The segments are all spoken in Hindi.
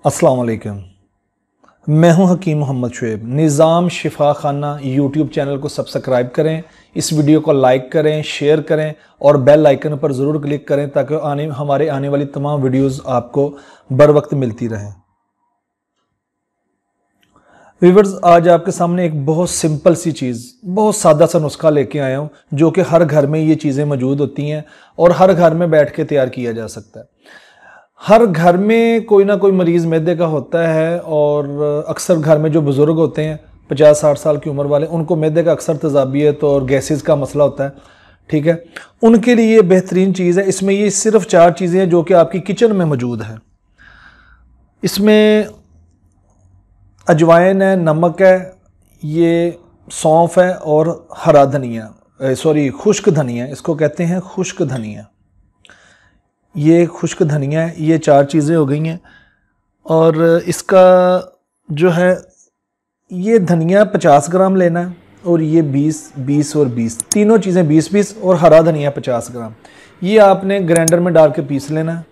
अस्सलाम वालेकुम। मैं हूं हकीम मोहम्मद शुएब। निज़ाम शिफा खाना यूट्यूब चैनल को सब्सक्राइब करें, इस वीडियो को लाइक करें, शेयर करें और बेल आइकन पर ज़रूर क्लिक करें ताकि हमारे आने वाली तमाम वीडियोस आपको बर वक्त मिलती रहें। व्यूअर्स, आज आपके सामने एक बहुत सिंपल सी चीज़, बहुत सादा सा नुस्खा लेके आया हूँ जो कि हर घर में ये चीज़ें मौजूद होती हैं और हर घर में बैठ के तैयार किया जा सकता है। हर घर में कोई ना कोई मरीज़ मैदे का होता है और अक्सर घर में जो बुज़ुर्ग होते हैं 50-60 साल की उम्र वाले, उनको मैदे का अक्सर तेज़ाबियत और गैसेस का मसला होता है। ठीक है, उनके लिए ये बेहतरीन चीज़ है। इसमें ये सिर्फ 4 चीज़ें हैं जो कि आपकी किचन में मौजूद है। इसमें अजवाइन है, नमक है, ये सौंफ है और हरा धनिया, खुश्क धनिया, इसको कहते हैं खुश्क धनिया। ये खुश्क धनिया है। ये 4 चीज़ें हो गई हैं और इसका जो है ये धनिया 50 ग्राम लेना है और ये 20 और 20, तीनों चीज़ें 20 और हरा धनिया 50 ग्राम। ये आपने ग्राइंडर में डाल के पीस लेना है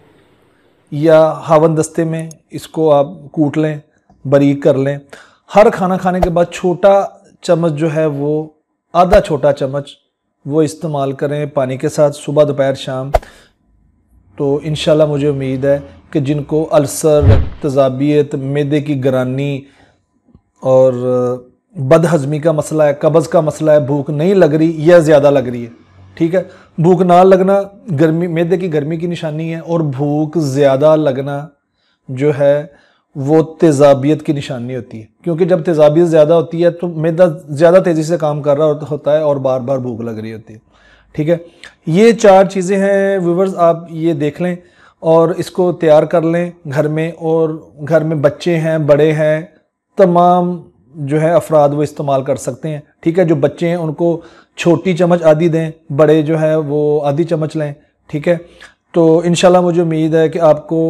या हावन दस्ते में इसको आप कूट लें, बारीक कर लें। हर खाना खाने के बाद छोटा चम्मच जो है वो आधा छोटा चम्मच वो इस्तेमाल करें पानी के साथ, सुबह दोपहर शाम। तो इंशाल्लाह मुझे उम्मीद है कि जिनको अल्सर, तेज़ाबियत, मैदे की गरानी और बदहज़मी का मसला है, कब्ज़ का मसला है, भूख नहीं लग रही या ज़्यादा लग रही है, ठीक है, भूख ना लगना गर्मी, मैदे की गर्मी की निशानी है और भूख ज़्यादा लगना जो है वो तेज़ाबियत की निशानी होती है। क्योंकि जब तेज़ाबियत ज़्यादा होती है तो मैदा ज़्यादा तेज़ी से काम कर रहा होता है और बार बार भूख लग रही होती है। ठीक है, ये 4 चीज़ें हैं व्यूअर्स, आप ये देख लें और इसको तैयार कर लें घर में। और घर में बच्चे हैं, बड़े हैं, तमाम जो है अफराद वो इस्तेमाल कर सकते हैं। ठीक है, जो बच्चे हैं उनको छोटी चम्मच आधी दें, बड़े जो है वो आधी चम्मच लें। ठीक है, तो इंशाल्लाह मुझे उम्मीद है कि आपको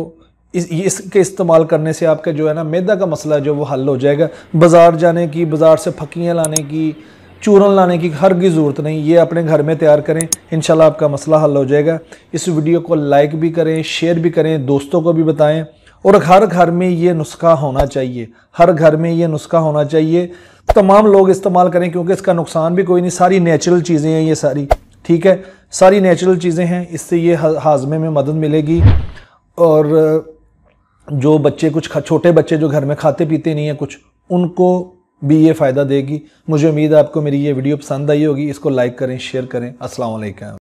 इसके इस्तेमाल करने से आपका जो है ना मैदा का मसला जो वो हल हो जाएगा। बाज़ार जाने की, बाज़ार से फक्कियाँ लाने की, चूरन लाने की हर की ज़रूरत नहीं, ये अपने घर में तैयार करें, इंशाल्लाह आपका मसला हल हो जाएगा। इस वीडियो को लाइक भी करें, शेयर भी करें, दोस्तों को भी बताएं और हर घर में ये नुस्खा होना चाहिए, हर घर में ये नुस्खा होना चाहिए। तमाम लोग इस्तेमाल करें क्योंकि इसका नुकसान भी कोई नहीं, सारी नेचुरल चीज़ें हैं ये सारी। ठीक है, सारी नेचुरल चीज़ें हैं, इससे ये हाजमे में मदद मिलेगी। और जो बच्चे, कुछ छोटे बच्चे जो घर में खाते पीते नहीं हैं कुछ, उनको भी ये फ़ायदा देगी। मुझे उम्मीद है आपको मेरी ये वीडियो पसंद आई होगी। इसको लाइक करें, शेयर करें। अस्सलाम वालेकुम।